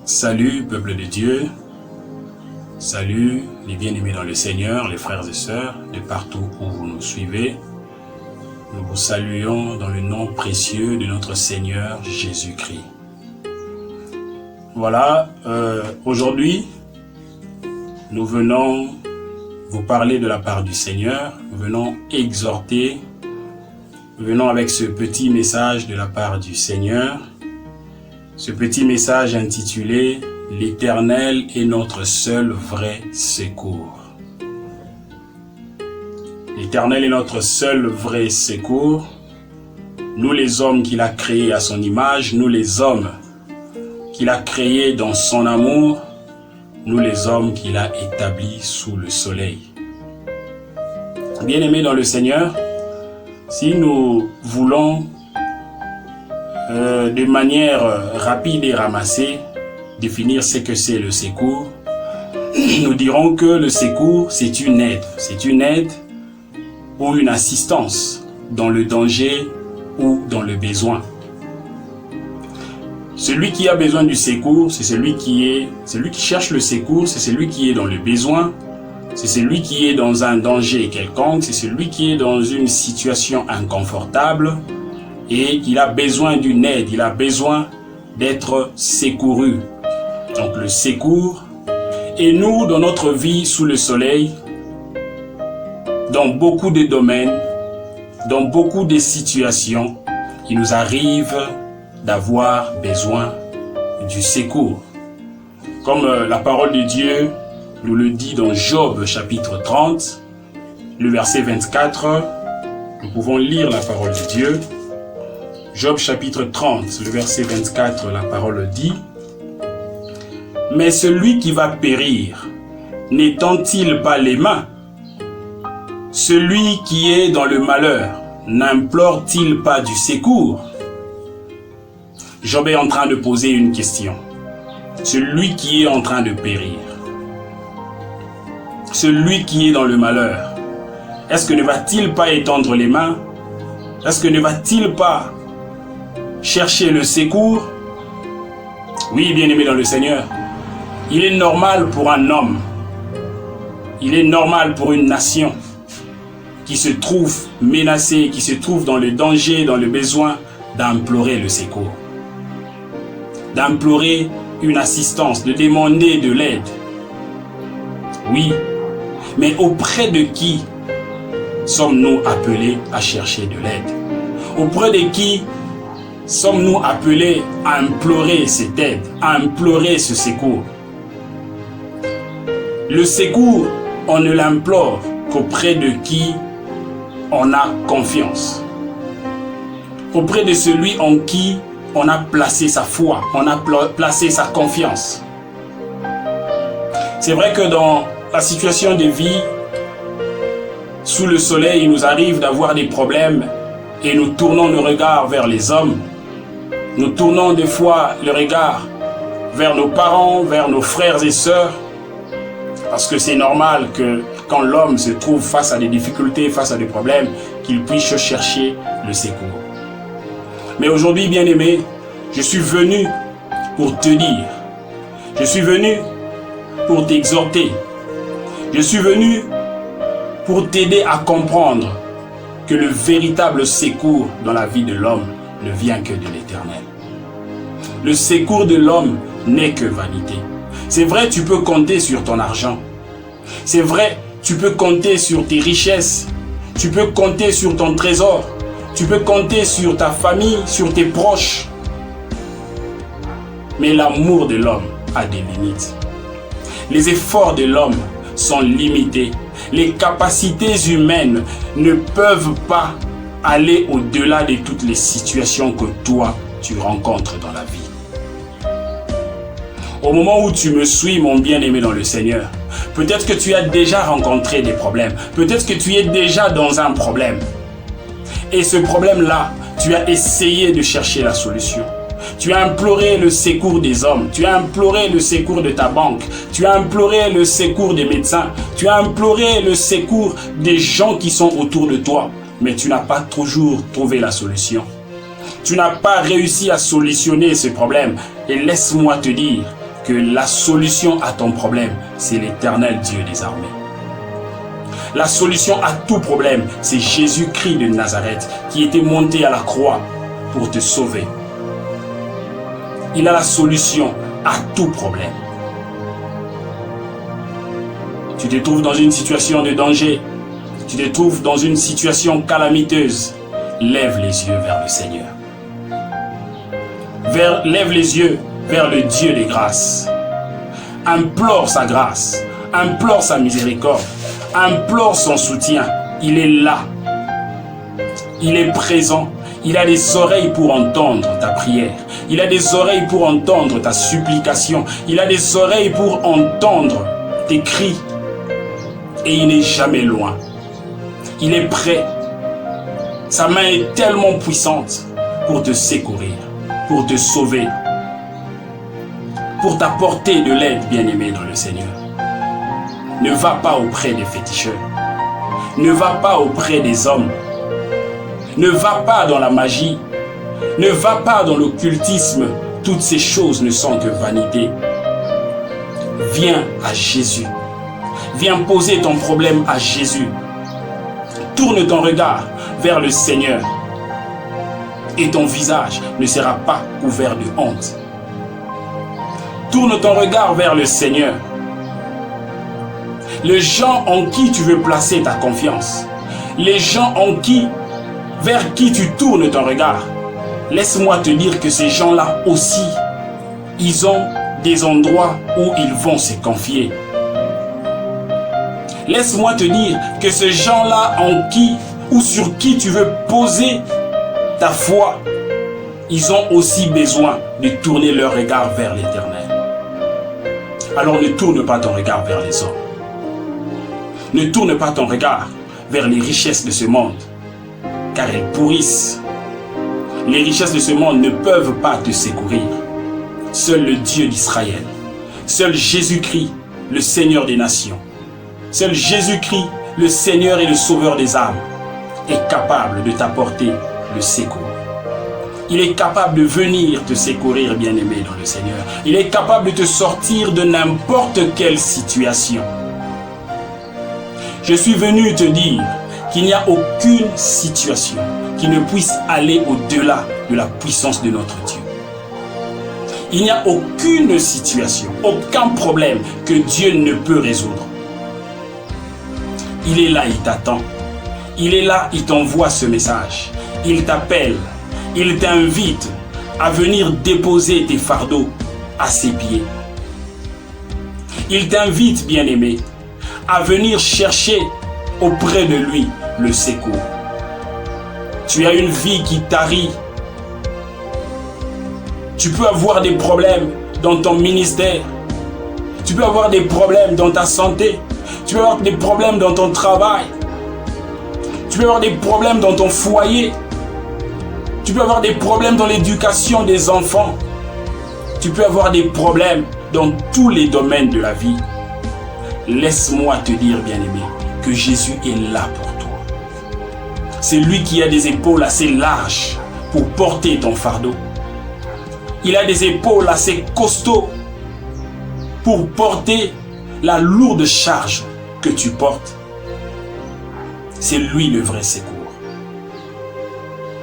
Salut peuple de Dieu, salut les bien-aimés dans le Seigneur, les frères et sœurs de partout où vous nous suivez. Nous vous saluons dans le nom précieux de notre Seigneur Jésus-Christ. Voilà, aujourd'hui, nous venons vous parler de la part du Seigneur, nous venons exhorter, nous venons avec ce petit message de la part du Seigneur. Ce petit message intitulé « L'Éternel est notre seul vrai secours ». L'Éternel est notre seul vrai secours. Nous les hommes qu'il a créés à son image, nous les hommes qu'il a créés dans son amour, nous les hommes qu'il a établis sous le soleil. Bien-aimés dans le Seigneur, si nous voulons de manière rapide et ramassée définir ce que c'est le secours, nous dirons que le secours c'est une aide ou une assistance dans le danger ou dans le besoin. Celui qui a besoin du secours, c'est celui qui cherche le secours, c'est celui qui est dans le besoin, c'est celui qui est dans un danger quelconque, c'est celui qui est dans une situation inconfortable et il a besoin d'une aide, il a besoin d'être secouru. Donc le secours, et nous dans notre vie sous le soleil, dans beaucoup de domaines, dans beaucoup de situations, il nous arrive d'avoir besoin du secours. Comme la parole de Dieu nous le dit dans Job chapitre 30, le verset 24, nous pouvons lire la parole de Dieu. Job chapitre 30, le verset 24, la parole dit « Mais celui qui va périr, n'étend-il pas les mains? Celui qui est dans le malheur, n'implore-t-il pas du secours ?» Job est en train de poser une question. Celui qui est en train de périr, celui qui est dans le malheur, est-ce que ne va-t-il pas étendre les mains? Est-ce que ne va-t-il pas chercher le secours? Oui, bien-aimé dans le Seigneur, il est normal pour un homme, il est normal pour une nation qui se trouve menacée, qui se trouve dans le danger, dans le besoin, d'implorer le secours, d'implorer une assistance, de demander de l'aide. Oui, mais auprès de qui sommes-nous appelés à chercher de l'aide? Auprès de qui sommes-nous appelés à implorer cette aide, à implorer ce secours? Le secours, on ne l'implore qu'auprès de qui on a confiance. Auprès de celui en qui on a placé sa foi, on a placé sa confiance. C'est vrai que dans la situation de vie, sous le soleil, il nous arrive d'avoir des problèmes et nous tournons le regard vers les hommes. Nous tournons des fois le regard vers nos parents, vers nos frères et sœurs, parce que c'est normal que quand l'homme se trouve face à des difficultés, face à des problèmes, qu'il puisse chercher le secours. Mais aujourd'hui, bien-aimé, je suis venu pour te dire, je suis venu pour t'exhorter, je suis venu pour t'aider à comprendre que le véritable secours dans la vie de l'homme ne vient que de l'Éternel. Le secours de l'homme n'est que vanité. C'est vrai, tu peux compter sur ton argent. C'est vrai, tu peux compter sur tes richesses. Tu peux compter sur ton trésor. Tu peux compter sur ta famille, sur tes proches. Mais l'amour de l'homme a des limites. Les efforts de l'homme sont limités. Les capacités humaines ne peuvent pas aller au-delà de toutes les situations que toi, tu rencontres dans la vie. Au moment où tu me suis, mon bien-aimé dans le Seigneur, peut-être que tu as déjà rencontré des problèmes. Peut-être que tu es déjà dans un problème. Et ce problème-là, tu as essayé de chercher la solution. Tu as imploré le secours des hommes. Tu as imploré le secours de ta banque. Tu as imploré le secours des médecins. Tu as imploré le secours des gens qui sont autour de toi. Mais tu n'as pas toujours trouvé la solution. Tu n'as pas réussi à solutionner ce problème. Et laisse-moi te dire que la solution à ton problème, c'est l'Éternel Dieu des armées. La solution à tout problème, c'est Jésus-Christ de Nazareth qui était monté à la croix pour te sauver. Il a la solution à tout problème. Tu te trouves dans une situation de danger, tu te trouves dans une situation calamiteuse, lève les yeux vers le Seigneur. Lève les yeux vers le Dieu des grâces. Implore sa grâce, implore sa miséricorde, implore son soutien. Il est là. Il est présent. Il a des oreilles pour entendre ta prière. Il a des oreilles pour entendre ta supplication. Il a des oreilles pour entendre tes cris. Et il n'est jamais loin. Il est prêt. Sa main est tellement puissante pour te secourir, pour te sauver, pour t'apporter de l'aide, bien-aimé dans le Seigneur. Ne va pas auprès des féticheurs. Ne va pas auprès des hommes. Ne va pas dans la magie. Ne va pas dans l'occultisme. Toutes ces choses ne sont que vanité. Viens à Jésus. Viens poser ton problème à Jésus. Tourne ton regard vers le Seigneur. Et ton visage ne sera pas couvert de honte. Tourne ton regard vers le Seigneur. Les gens en qui tu veux placer ta confiance. Les gens vers qui tu tournes ton regard. Laisse-moi te dire que ces gens-là aussi, ils ont des endroits où ils vont se confier. Laisse-moi te dire que ces gens-là sur qui tu veux poser ta foi, ils ont aussi besoin de tourner leur regard vers l'Éternel. Alors ne tourne pas ton regard vers les hommes. Ne tourne pas ton regard vers les richesses de ce monde, car elles pourrissent. Les richesses de ce monde ne peuvent pas te secourir. Seul le Dieu d'Israël, seul Jésus-Christ, le Seigneur des nations, seul Jésus-Christ, le Seigneur et le Sauveur des âmes, est capable de t'apporter le secours. Il est capable de venir te secourir, bien-aimé dans le Seigneur. Il est capable de te sortir de n'importe quelle situation. Je suis venu te dire qu'il n'y a aucune situation qui ne puisse aller au-delà de la puissance de notre Dieu. Il n'y a aucune situation, aucun problème que Dieu ne peut résoudre. Il est là, il t'attend. Il est là, il t'envoie ce message. Il t'appelle, il t'invite à venir déposer tes fardeaux à ses pieds. Il t'invite, bien-aimé, à venir chercher auprès de lui le secours. Tu as une vie qui tarit. Tu peux avoir des problèmes dans ton ministère. Tu peux avoir des problèmes dans ta santé. Tu peux avoir des problèmes dans ton travail. Tu peux avoir des problèmes dans ton foyer. Tu peux avoir des problèmes dans l'éducation des enfants. Tu peux avoir des problèmes dans tous les domaines de la vie. Laisse-moi te dire, bien-aimé, que Jésus est là pour toi. C'est lui qui a des épaules assez larges pour porter ton fardeau. Il a des épaules assez costauds pour porter la lourde charge que tu portes. C'est lui le vrai secours.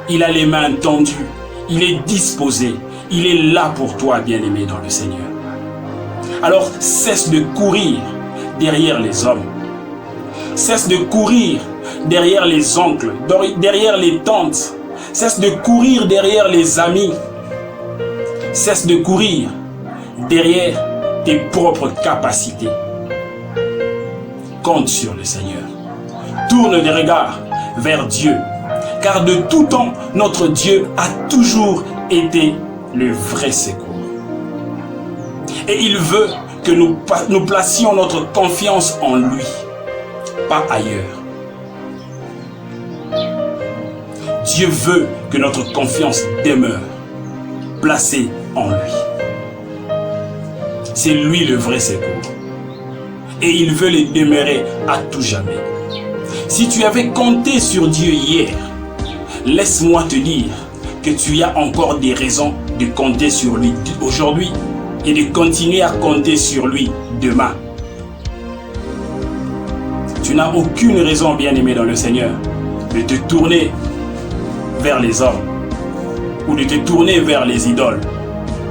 Il a les mains tendues, il est disposé, il est là pour toi, bien-aimé dans le Seigneur. Alors cesse de courir derrière les hommes. Cesse de courir derrière les oncles, derrière les tantes. Cesse de courir derrière les amis. Cesse de courir derrière tes propres capacités. Compte sur le Seigneur. Tourne des regards vers Dieu. Car de tout temps, notre Dieu a toujours été le vrai secours. Et il veut que nous placions notre confiance en lui, pas ailleurs. Dieu veut que notre confiance demeure placée en lui. C'est lui le vrai secours. Et il veut le demeurer à tout jamais. Si tu avais compté sur Dieu hier, laisse-moi te dire que tu as encore des raisons de compter sur lui aujourd'hui. et de continuer à compter sur lui demain. Tu n'as aucune raison, bien-aimé dans le Seigneur, de te tourner vers les hommes ou de te tourner vers les idoles.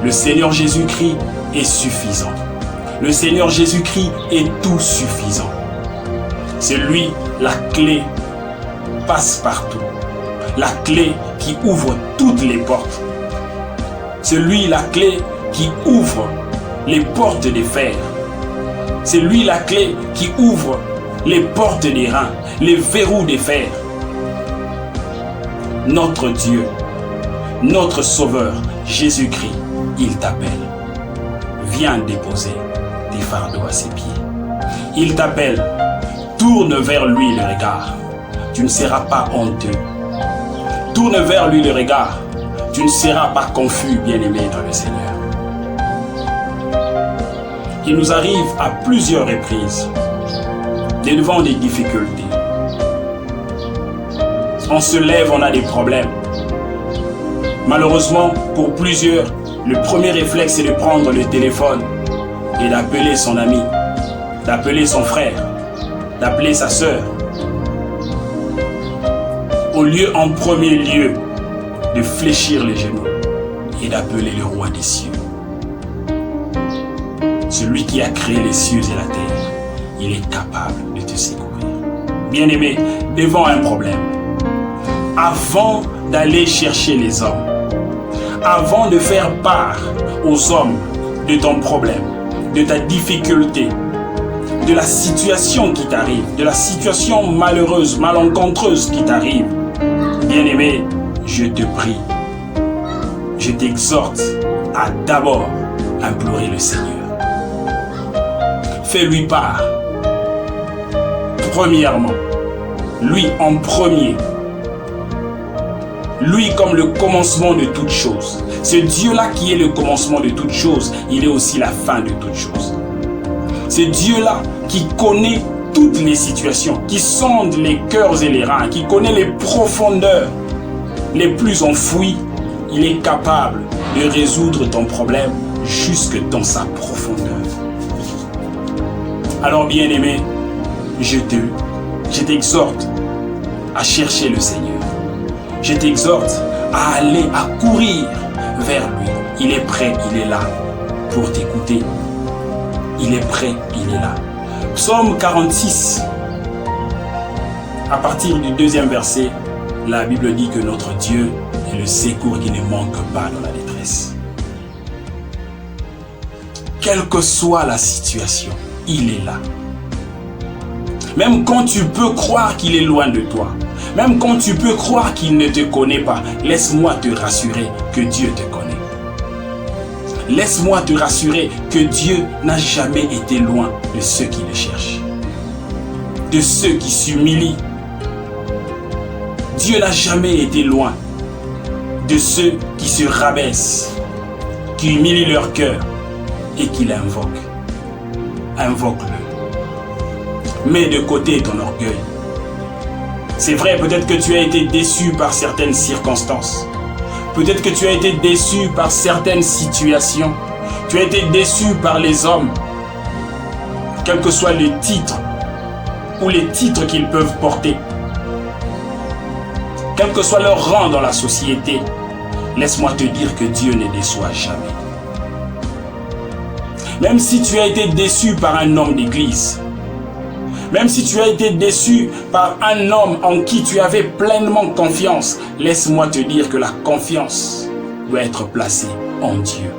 Le Seigneur Jésus-Christ est suffisant. Le Seigneur Jésus-Christ est tout suffisant. C'est lui la clé passe-partout. La clé qui ouvre toutes les portes. C'est lui la clé qui ouvre les portes des fers. C'est lui la clé qui ouvre les portes des reins, les verrous des fers. Notre Dieu, notre Sauveur, Jésus-Christ, il t'appelle. Viens déposer tes fardeaux à ses pieds. Il t'appelle. Tourne vers lui le regard. Tu ne seras pas honteux. Tourne vers lui le regard. Tu ne seras pas confus, bien-aimé dans le Seigneur. Il nous arrive à plusieurs reprises, devant des difficultés. On se lève, on a des problèmes. Malheureusement, pour plusieurs, le premier réflexe est de prendre le téléphone et d'appeler son ami, d'appeler son frère, d'appeler sa sœur. Au lieu, en premier lieu, de fléchir les genoux et d'appeler le roi des cieux. Celui qui a créé les cieux et la terre, il est capable de te secourir. Bien-aimé, devant un problème, avant d'aller chercher les hommes, avant de faire part aux hommes de ton problème, de ta difficulté, de la situation qui t'arrive, de la situation malheureuse, malencontreuse qui t'arrive, bien-aimé, je te prie, je t'exhorte à d'abord implorer le Seigneur. Fais-lui part. Premièrement, lui en premier. Lui comme le commencement de toutes choses. Ce Dieu-là qui est le commencement de toutes choses, il est aussi la fin de toutes choses. Ce Dieu-là qui connaît toutes les situations, qui sonde les cœurs et les reins, qui connaît les profondeurs les plus enfouies, il est capable de résoudre ton problème jusque dans sa profondeur. Alors bien-aimé, je t'exhorte à chercher le Seigneur. Je t'exhorte à aller, à courir vers lui. Il est prêt, il est là pour t'écouter. Il est prêt, il est là. Psaume 46, à partir du 2e verset, la Bible dit que notre Dieu est le secours qui ne manque pas dans la détresse. Quelle que soit la situation, il est là. Même quand tu peux croire qu'il est loin de toi, même quand tu peux croire qu'il ne te connaît pas, laisse-moi te rassurer que Dieu te connaît. Laisse-moi te rassurer que Dieu n'a jamais été loin de ceux qui le cherchent, de ceux qui s'humilient. Dieu n'a jamais été loin de ceux qui se rabaissent, qui humilient leur cœur et qui l'invoquent. Invoque-le. Mets de côté ton orgueil. C'est vrai, peut-être que tu as été déçu par certaines circonstances. Peut-être que tu as été déçu par certaines situations. Tu as été déçu par les hommes. Quel que soit le titre ou les titres qu'ils peuvent porter. Quel que soit leur rang dans la société, laisse-moi te dire que Dieu ne déçoit jamais. Même si tu as été déçu par un homme d'église, même si tu as été déçu par un homme en qui tu avais pleinement confiance, laisse-moi te dire que la confiance doit être placée en Dieu.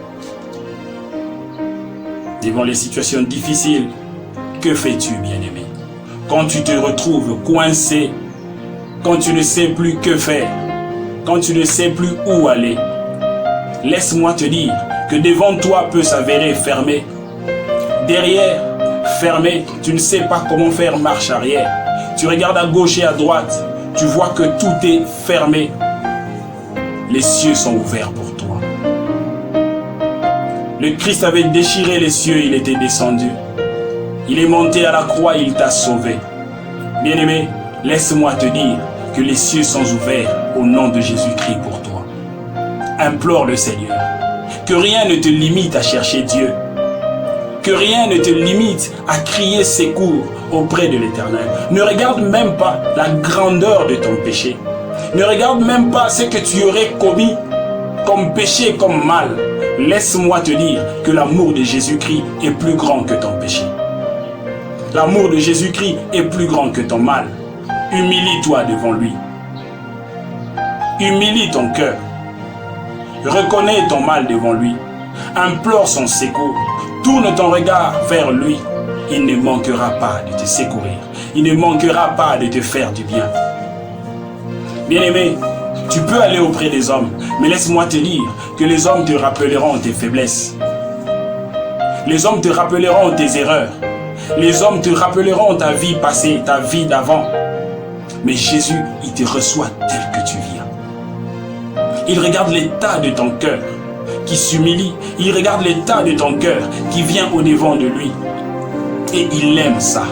Devant les situations difficiles, que fais-tu, bien-aimé? Quand tu te retrouves coincé, quand tu ne sais plus que faire, quand tu ne sais plus où aller, laisse-moi te dire que devant toi peut s'avérer fermé. Derrière, fermé, tu ne sais pas comment faire marche arrière. Tu regardes à gauche et à droite, tu vois que tout est fermé. Les cieux sont ouverts pour toi. Le Christ avait déchiré les cieux, il était descendu. Il est monté à la croix, il t'a sauvé. Bien-aimé, laisse-moi te dire que les cieux sont ouverts au nom de Jésus-Christ pour toi. Implore le Seigneur, Que rien ne te limite à chercher Dieu. Que rien ne te limite à crier secours auprès de l'Éternel. Ne regarde même pas la grandeur de ton péché. Ne regarde même pas ce que tu aurais commis comme péché, comme mal. Laisse-moi te dire que l'amour de Jésus-Christ est plus grand que ton péché. L'amour de Jésus-Christ est plus grand que ton mal. Humilie-toi devant lui. Humilie ton cœur. Reconnais ton mal devant lui. Implore son secours. Tourne ton regard vers lui. Il ne manquera pas de te secourir. Il ne manquera pas de te faire du bien. Bien-aimé, tu peux aller auprès des hommes, mais laisse-moi te dire que les hommes te rappelleront tes faiblesses. Les hommes te rappelleront tes erreurs. Les hommes te rappelleront ta vie passée, ta vie d'avant. Mais Jésus, il te reçoit tel que tu viens. Il regarde l'état de ton cœur qui s'humilie. Il regarde l'état de ton cœur qui vient au-devant de lui. Et il aime ça.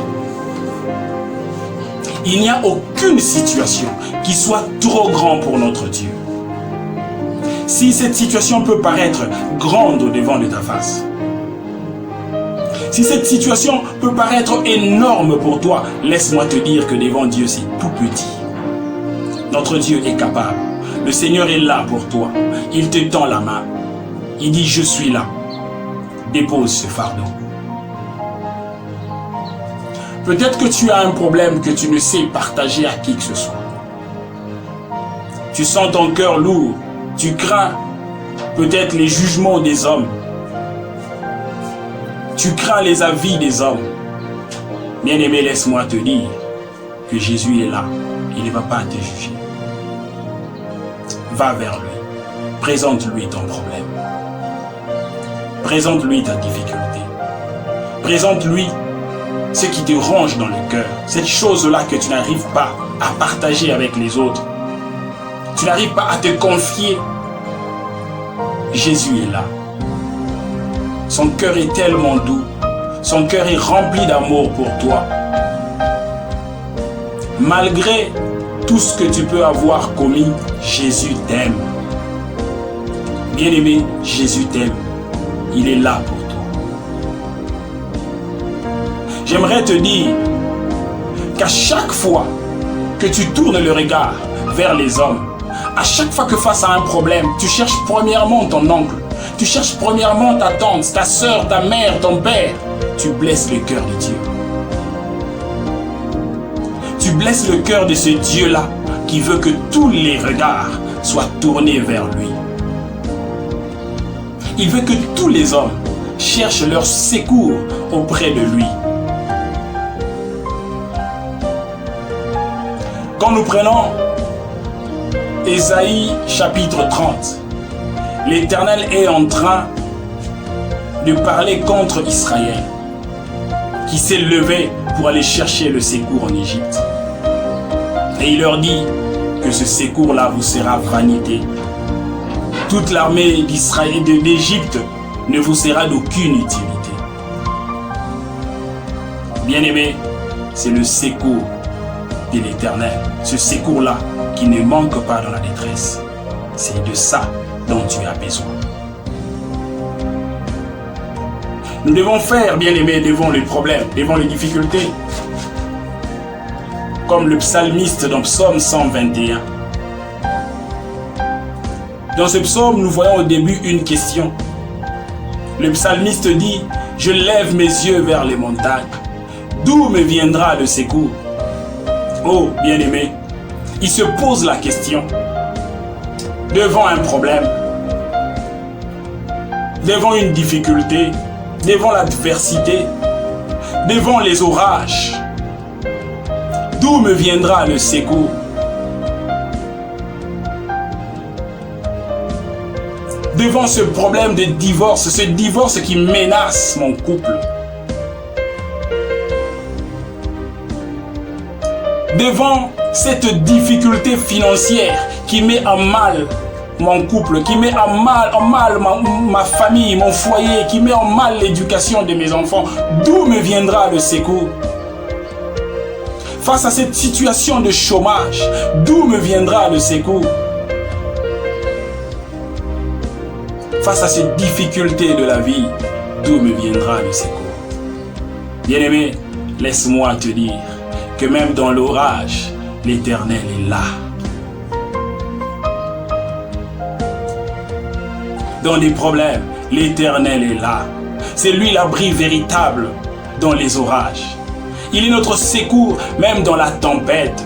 Il n'y a aucune situation qui soit trop grande pour notre Dieu. Si cette situation peut paraître grande au-devant de ta face, si cette situation peut paraître énorme pour toi, laisse-moi te dire que devant Dieu, c'est tout petit. Notre Dieu est capable. Le Seigneur est là pour toi. Il te tend la main. Il dit, je suis là. Dépose ce fardeau. Peut-être que tu as un problème que tu ne sais partager à qui que ce soit. Tu sens ton cœur lourd. Tu crains peut-être les jugements des hommes. Tu crains les avis des hommes. Bien-aimé, laisse-moi te dire que Jésus est là. Il ne va pas te juger. Va vers lui. Présente-lui ton problème. Présente-lui ta difficulté. Présente-lui ce qui te ronge dans le cœur. Cette chose-là que tu n'arrives pas à partager avec les autres. Tu n'arrives pas à te confier. Jésus est là. Son cœur est tellement doux. Son cœur est rempli d'amour pour toi. Malgré tout ce que tu peux avoir commis, Jésus t'aime. Bien-aimé, Jésus t'aime. Il est là pour toi. J'aimerais te dire qu'à chaque fois que tu tournes le regard vers les hommes, à chaque fois que face à un problème, tu cherches premièrement ton oncle, tu cherches premièrement ta tante, ta soeur, ta mère, ton père, tu blesses le cœur de Dieu. Tu blesses le cœur de ce Dieu-là qui veut que tous les regards soient tournés vers lui. Il veut que tous les hommes cherchent leur secours auprès de lui. Quand nous prenons Ésaïe chapitre 30, l'Éternel est en train de parler contre Israël, qui s'est levé pour aller chercher le secours en Égypte. Et il leur dit que ce secours-là vous sera vanité. Toute l'armée d'Israël et d'Égypte ne vous sera d'aucune utilité. Bien-aimé, c'est le secours de l'Éternel. Ce secours-là qui ne manque pas dans la détresse. C'est de ça dont tu as besoin. Nous devons faire, bien-aimé, devant les problèmes, devant les difficultés. Comme le psalmiste dans Psaume 121. Dans ce psaume, nous voyons au début une question. Le psalmiste dit, « Je lève mes yeux vers les montagnes. D'où me viendra le secours ?» Oh, bien-aimé, il se pose la question. Devant un problème, devant une difficulté, devant l'adversité, devant les orages, d'où me viendra le secours? Devant ce problème de divorce, ce divorce qui menace mon couple. Devant cette difficulté financière qui met en mal mon couple, qui met en mal ma famille, mon foyer, qui met en mal l'éducation de mes enfants, d'où me viendra le secours? Face à cette situation de chômage, d'où me viendra le secours? face à ces difficultés de la vie, d'où me viendra le secours? Bien-aimé, laisse-moi te dire que même dans l'orage, l'Éternel est là. Dans les problèmes, l'Éternel est là. C'est lui l'abri véritable dans les orages. Il est notre secours même dans la tempête.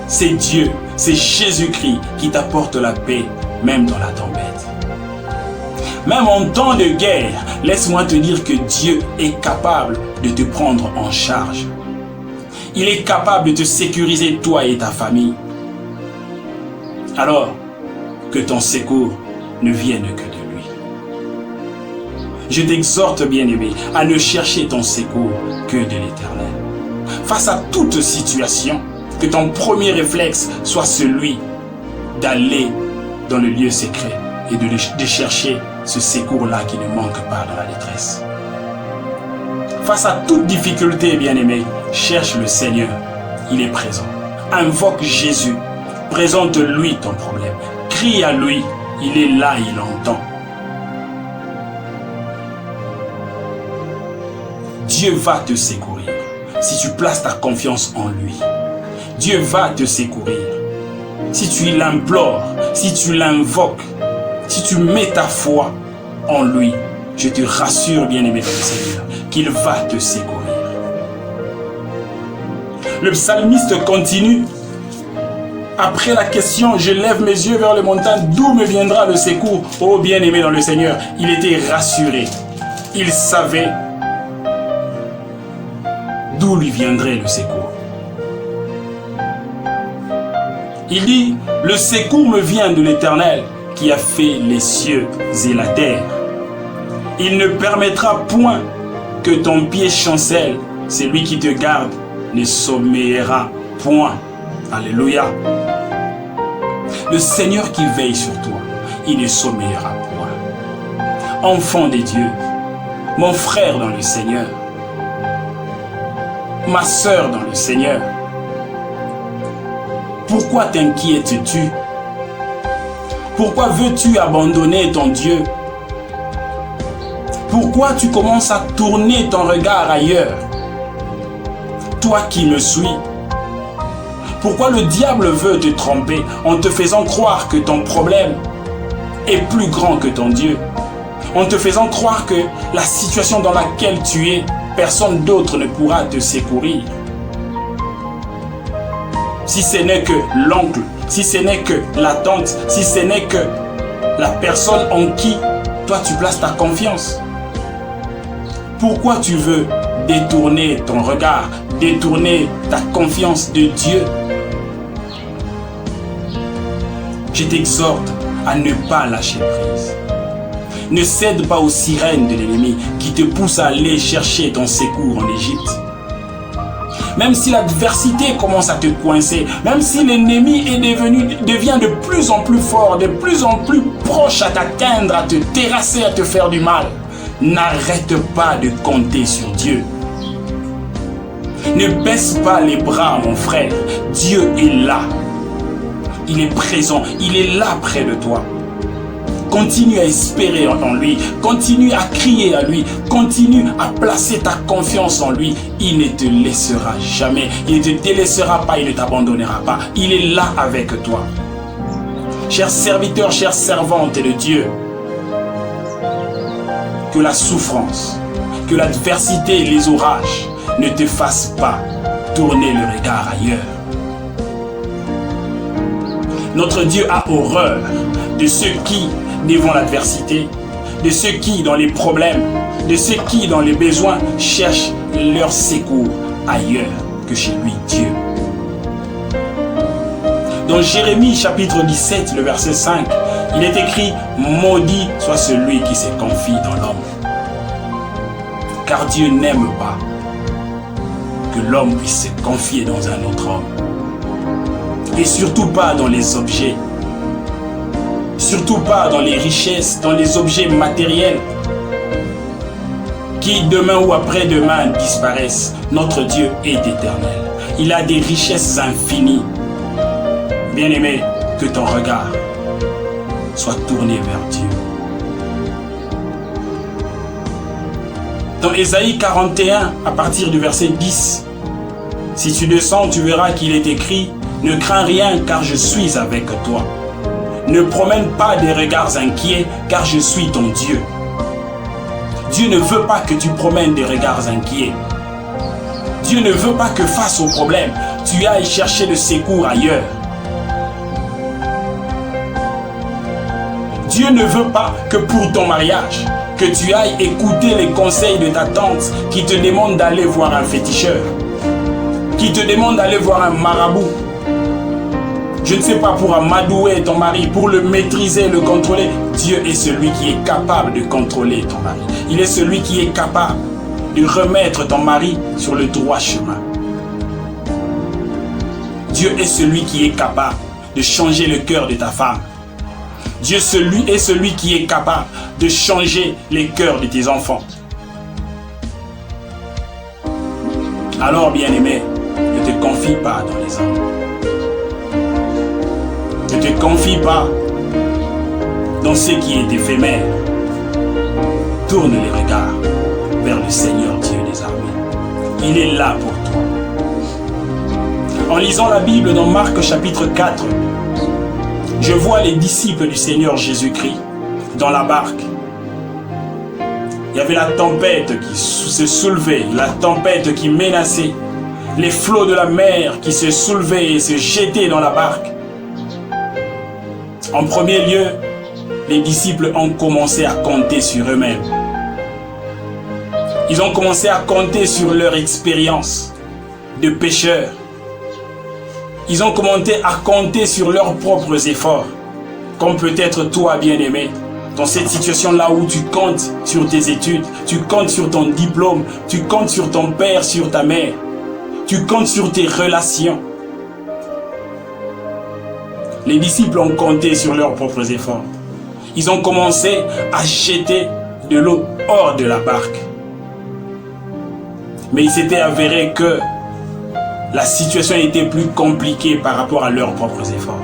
C'est Dieu, c'est Jésus-Christ qui t'apporte la paix même dans la tempête. Même en temps de guerre, laisse-moi te dire que Dieu est capable de te prendre en charge. Il est capable de te sécuriser toi et ta famille. Alors, que ton secours ne vienne que de lui. Je t'exhorte, bien-aimé, à ne chercher ton secours que de l'Éternel. Face à toute situation, que ton premier réflexe soit celui d'aller dans le lieu secret et de chercher ce secours-là qui ne manque pas dans la détresse. Face à toute difficulté, bien-aimé, cherche le Seigneur. Il est présent. Invoque Jésus. Présente-lui ton problème. Crie à lui. Il est là, il entend. Dieu va te secourir si tu places ta confiance en lui. Dieu va te secourir si tu l'implores, si tu l'invoques, si tu mets ta foi en lui. Je te rassure, bien-aimé dans le Seigneur, qu'il va te secourir. Le psalmiste continue. Après la question, je lève mes yeux vers les montagnes, d'où me viendra le secours? Oh bien-aimé dans le Seigneur, il était rassuré. Il savait d'où lui viendrait le secours. Il dit, le secours me vient de l'Éternel qui a fait les cieux et la terre. Il ne permettra point que ton pied chancelle. Celui qui te garde ne sommeillera point. Alléluia. Le Seigneur qui veille sur toi, il ne sommeillera point. Enfant de Dieu, mon frère dans le Seigneur, ma sœur dans le Seigneur, pourquoi t'inquiètes-tu? Pourquoi veux-tu abandonner ton Dieu? Pourquoi tu commences à tourner ton regard ailleurs? Toi qui me suis, pourquoi le diable veut te tromper en te faisant croire que ton problème est plus grand que ton Dieu? En te faisant croire que la situation dans laquelle tu es, personne d'autre ne pourra te secourir. Si ce n'est que l'oncle, si ce n'est que la tante, si ce n'est que la personne en qui toi tu places ta confiance. Pourquoi tu veux détourner ton regard, détourner ta confiance de Dieu? Je t'exhorte à ne pas lâcher prise. Ne cède pas aux sirènes de l'ennemi qui te poussent à aller chercher ton secours en Égypte. Même si l'adversité commence à te coincer, même si l'ennemi devient de plus en plus fort, de plus en plus proche à t'atteindre, à te terrasser, à te faire du mal, n'arrête pas de compter sur Dieu. Ne baisse pas les bras, mon frère. Dieu est là. Il est présent. Il est là près de toi. Continue à espérer en lui. Continue à crier à lui. Continue à placer ta confiance en lui. Il ne te laissera jamais. Il ne te délaissera pas. Il ne t'abandonnera pas. Il est là avec toi. Chers serviteurs, chères servantes de Dieu, que la souffrance, que l'adversité et les orages ne te fassent pas tourner le regard ailleurs. Notre Dieu a horreur de ceux qui, devant l'adversité, de ceux qui, dans les problèmes, de ceux qui, dans les besoins, cherchent leur secours ailleurs que chez lui, Dieu. Dans Jérémie chapitre 17, le verset 5, il est écrit « Maudit soit celui qui se confie dans l'homme ». Car Dieu n'aime pas que l'homme puisse se confier dans un autre homme. Et surtout pas dans les objets. Surtout pas dans les richesses, dans les objets matériels qui demain ou après-demain disparaissent. Notre Dieu est éternel. Il a des richesses infinies. Bien-aimé, que ton regard soient tournés vers Dieu. Dans Ésaïe 41, à partir du verset 10, si tu descends, tu verras qu'il est écrit « Ne crains rien, car je suis avec toi. Ne promène pas des regards inquiets, car je suis ton Dieu. » Dieu ne veut pas que tu promènes des regards inquiets. Dieu ne veut pas que face au problème, tu ailles chercher le secours ailleurs. Dieu ne veut pas que pour ton mariage, que tu ailles écouter les conseils de ta tante qui te demande d'aller voir un féticheur, qui te demande d'aller voir un marabout. Je ne sais pas, pour amadouer ton mari, pour le maîtriser, le contrôler. Dieu est celui qui est capable de contrôler ton mari. Il est celui qui est capable de remettre ton mari sur le droit chemin. Dieu est celui qui est capable de changer le cœur de ta femme. Dieu est celui qui est capable de changer les cœurs de tes enfants. Alors, bien-aimé, ne te confie pas dans les hommes. Ne te confie pas dans ce qui est éphémère. Tourne les regards vers le Seigneur Dieu des armées. Il est là pour toi. En lisant la Bible dans Marc chapitre 4, je vois les disciples du Seigneur Jésus-Christ dans la barque. Il y avait la tempête qui se soulevait, la tempête qui menaçait, les flots de la mer qui se soulevaient et se jetaient dans la barque. En premier lieu, les disciples ont commencé à compter sur eux-mêmes. Ils ont commencé à compter sur leur expérience de pécheurs. Ils ont commencé à compter sur leurs propres efforts. Comme peut-être toi, bien-aimé, dans cette situation-là où tu comptes sur tes études, tu comptes sur ton diplôme, tu comptes sur ton père, sur ta mère, tu comptes sur tes relations. Les disciples ont compté sur leurs propres efforts. Ils ont commencé à jeter de l'eau hors de la barque. Mais il s'était avéré que la situation était plus compliquée par rapport à leurs propres efforts.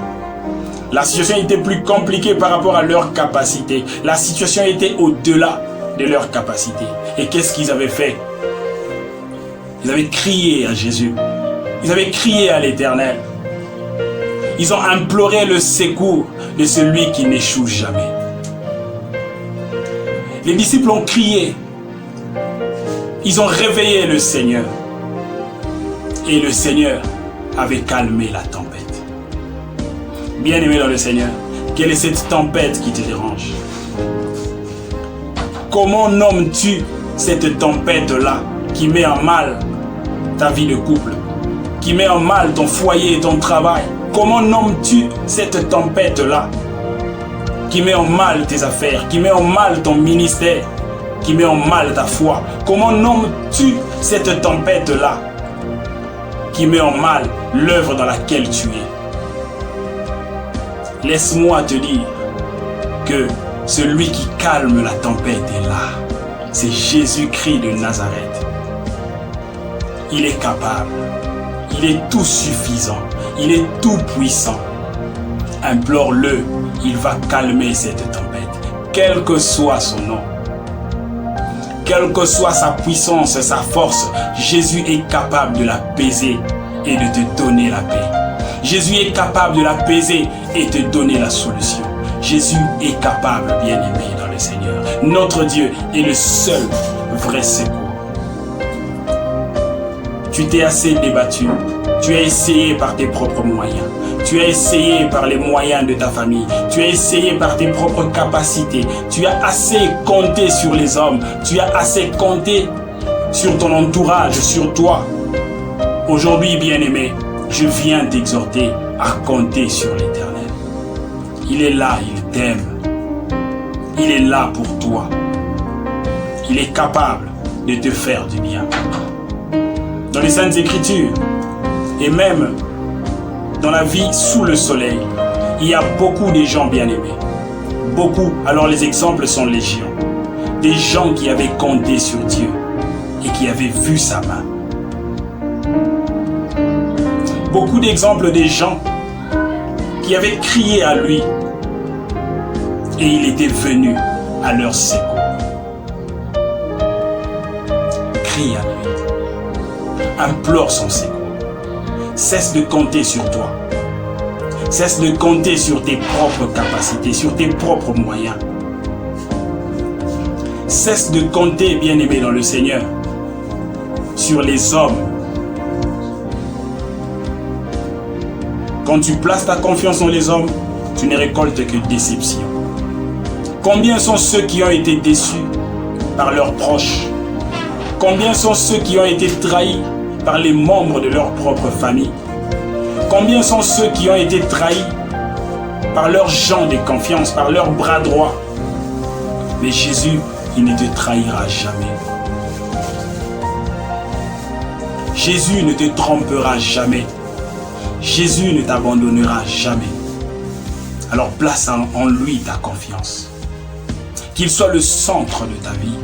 La situation était plus compliquée par rapport à leurs capacités. La situation était au-delà de leurs capacités. Et qu'est-ce qu'ils avaient fait? Ils avaient crié à Jésus. Ils avaient crié à l'Éternel. Ils ont imploré le secours de celui qui n'échoue jamais. Les disciples ont crié. Ils ont réveillé le Seigneur. Et le Seigneur avait calmé la tempête. Bien-aimé dans le Seigneur, quelle est cette tempête qui te dérange? Comment nommes-tu cette tempête-là qui met en mal ta vie de couple, qui met en mal ton foyer et ton travail? Comment nommes-tu cette tempête-là qui met en mal tes affaires, qui met en mal ton ministère, qui met en mal ta foi? Comment nommes-tu cette tempête-là qui met en mal l'œuvre dans laquelle tu es? Laisse-moi te dire que celui qui calme la tempête est là. C'est Jésus-Christ de Nazareth. Il est capable. Il est tout suffisant. Il est tout puissant. Implore-le. Il va calmer cette tempête. Quel que soit son nom. Quelle que soit sa puissance, sa force, Jésus est capable de l'apaiser et de te donner la paix. Jésus est capable de l'apaiser et te donner la solution. Jésus est capable, bien-aimé dans le Seigneur. Notre Dieu est le seul vrai secours. Tu t'es assez débattu. Tu as essayé par tes propres moyens. Tu as essayé par les moyens de ta famille. Tu as essayé par tes propres capacités. Tu as assez compté sur les hommes. Tu as assez compté sur ton entourage, sur toi. Aujourd'hui, bien-aimé, je viens t'exhorter à compter sur l'Éternel. Il est là, il t'aime. Il est là pour toi. Il est capable de te faire du bien. Dans les Saintes Écritures, et même dans la vie sous le soleil, il y a beaucoup de gens bien-aimés. Beaucoup, alors les exemples sont légion. Des gens qui avaient compté sur Dieu et qui avaient vu sa main. Beaucoup d'exemples des gens qui avaient crié à lui et il était venu à leur secours. Crie à lui, implore son secours. Cesse de compter sur toi. Cesse de compter sur tes propres capacités, sur tes propres moyens. Cesse de compter, bien-aimé dans le Seigneur, sur les hommes. Quand tu places ta confiance dans les hommes, tu ne récoltes que déception. Combien sont ceux qui ont été déçus par leurs proches? Combien sont ceux qui ont été trahis par les membres de leur propre famille? Combien sont ceux qui ont été trahis par leurs gens de confiance, par leurs bras droits? Mais Jésus, il ne te trahira jamais. Jésus ne te trompera jamais. Jésus ne t'abandonnera jamais. Alors place en lui ta confiance. Qu'il soit le centre de ta vie.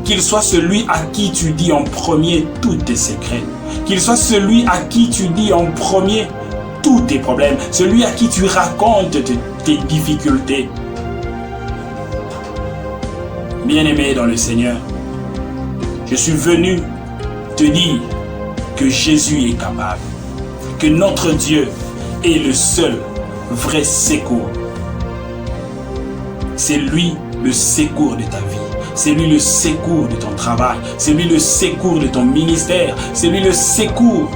Qu'il soit celui à qui tu dis en premier tous tes secrets. Qu'il soit celui à qui tu dis en premier tous tes problèmes. Celui à qui tu racontes tes difficultés. Bien-aimé dans le Seigneur, je suis venu te dire que Jésus est capable. Que notre Dieu est le seul vrai secours. C'est lui le secours de ta vie. C'est lui le secours de ton travail. C'est lui le secours de ton ministère. C'est lui le secours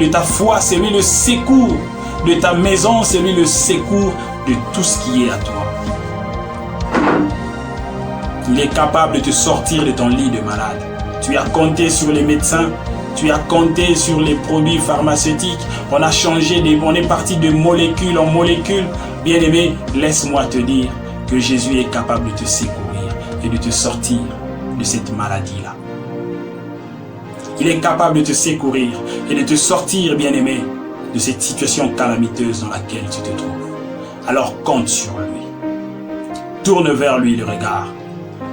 de ta foi. C'est lui le secours de ta maison. C'est lui le secours de tout ce qui est à toi. Il est capable de te sortir de ton lit de malade. Tu as compté sur les médecins. Tu as compté sur les produits pharmaceutiques. On a changé, on est parti de molécule en molécule. Bien-aimé, laisse-moi te dire que Jésus est capable de te secourir et de te sortir de cette maladie-là. Il est capable de te secourir et de te sortir, bien-aimé, de cette situation calamiteuse dans laquelle tu te trouves. Alors compte sur lui. Tourne vers lui le regard.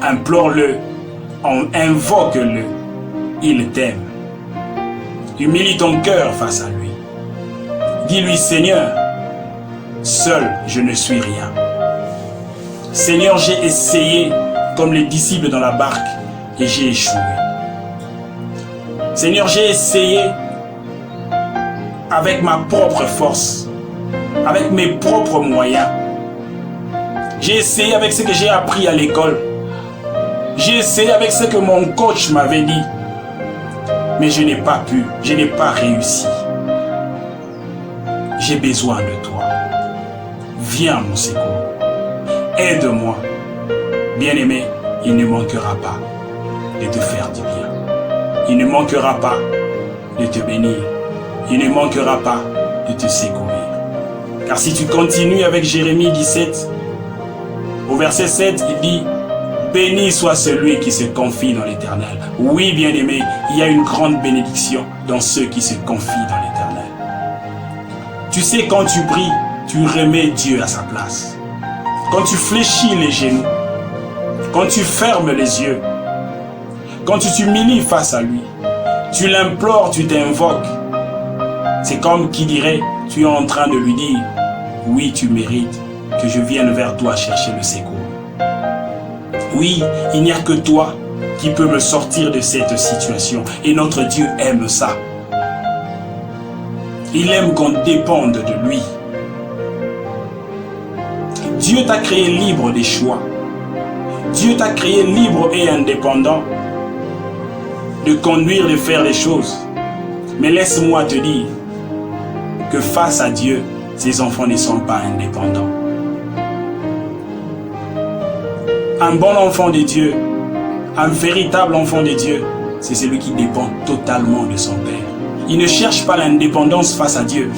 Implore-le. Invoque-le. Il t'aime. Humilie ton cœur face à lui. Dis-lui, Seigneur, seul je ne suis rien. Seigneur, j'ai essayé comme les disciples dans la barque et j'ai échoué. Seigneur, j'ai essayé avec ma propre force, avec mes propres moyens. J'ai essayé avec ce que j'ai appris à l'école. J'ai essayé avec ce que mon coach m'avait dit. Mais je n'ai pas pu, je n'ai pas réussi. J'ai besoin de toi. Viens mon secours. Aide-moi. Bien-aimé, il ne manquera pas de te faire du bien. Il ne manquera pas de te bénir. Il ne manquera pas de te secourir. Car si tu continues avec Jérémie 17, au verset 7, il dit: béni soit celui qui se confie dans l'Éternel. Oui, bien-aimé, il y a une grande bénédiction dans ceux qui se confient dans l'Éternel. Tu sais, quand tu pries, tu remets Dieu à sa place. Quand tu fléchis les genoux, quand tu fermes les yeux, quand tu t'humilies face à lui, tu l'implores, tu t'invoques. C'est comme qui dirait, tu es en train de lui dire: oui, tu mérites que je vienne vers toi chercher le secours. Oui, il n'y a que toi qui peux me sortir de cette situation. Et notre Dieu aime ça. Il aime qu'on dépende de lui. Dieu t'a créé libre des choix. Dieu t'a créé libre et indépendant de conduire, de faire les choses. Mais laisse-moi te dire que face à Dieu, ses enfants ne sont pas indépendants. Un bon enfant de Dieu, un véritable enfant de Dieu, c'est celui qui dépend totalement de son Père. Il ne cherche pas l'indépendance face à Dieu.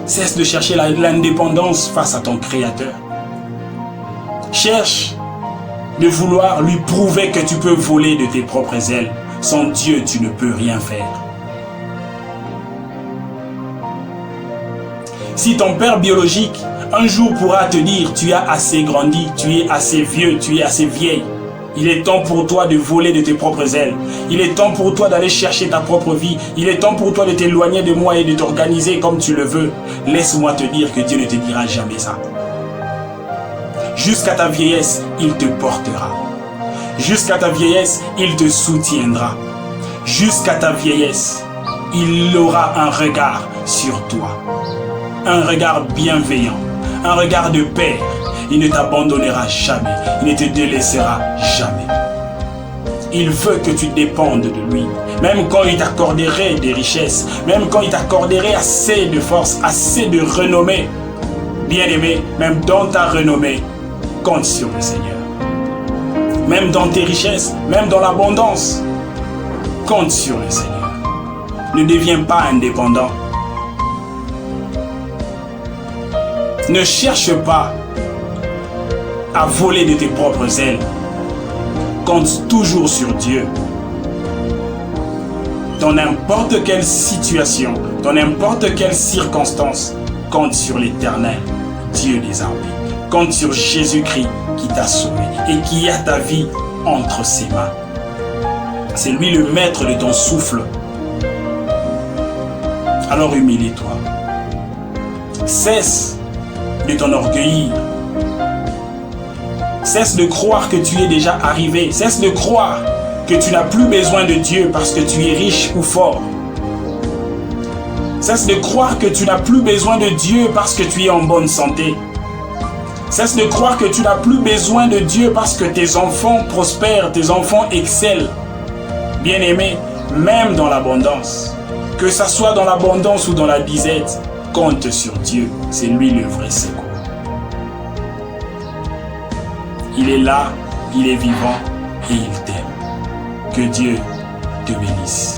Cesse de chercher l'indépendance face à ton Créateur. Cherche de vouloir lui prouver que tu peux voler de tes propres ailes. Sans Dieu, tu ne peux rien faire. Si ton père biologique un jour pourra te dire: tu as assez grandi, tu es assez vieux, tu es assez vieille, Il est temps pour toi de voler de tes propres ailes. Il est temps pour toi d'aller chercher ta propre vie. Il est temps pour toi de t'éloigner de moi et de t'organiser comme tu le veux. Laisse-moi te dire que Dieu ne te dira jamais ça. Jusqu'à ta vieillesse, il te portera. Jusqu'à ta vieillesse, il te soutiendra. Jusqu'à ta vieillesse, il aura un regard sur toi. Un regard bienveillant. Un regard de père. Il ne t'abandonnera jamais. Il ne te délaissera jamais. Il veut que tu dépendes de lui. Même quand il t'accorderait des richesses. Même quand il t'accorderait assez de force, assez de renommée. Bien-aimé, même dans ta renommée, compte sur le Seigneur. Même dans tes richesses, même dans l'abondance, compte sur le Seigneur. Ne deviens pas indépendant. Ne cherche pas à voler de tes propres ailes. Compte toujours sur Dieu. Dans n'importe quelle situation, dans n'importe quelle circonstance, compte sur l'Éternel, Dieu des armées. Compte sur Jésus-Christ qui t'a sauvé et qui a ta vie entre ses mains. C'est lui le maître de ton souffle. Alors humilie-toi. Cesse de t'enorgueillir. Cesse de croire que tu es déjà arrivé. Cesse de croire que tu n'as plus besoin de Dieu parce que tu es riche ou fort. Cesse de croire que tu n'as plus besoin de Dieu parce que tu es en bonne santé. Cesse de croire que tu n'as plus besoin de Dieu parce que tes enfants prospèrent, tes enfants excellent. Bien-aimé, même dans l'abondance, que ça soit dans l'abondance ou dans la disette, compte sur Dieu. C'est lui le vrai secours. Il est là, il est vivant et il t'aime. Que Dieu te bénisse.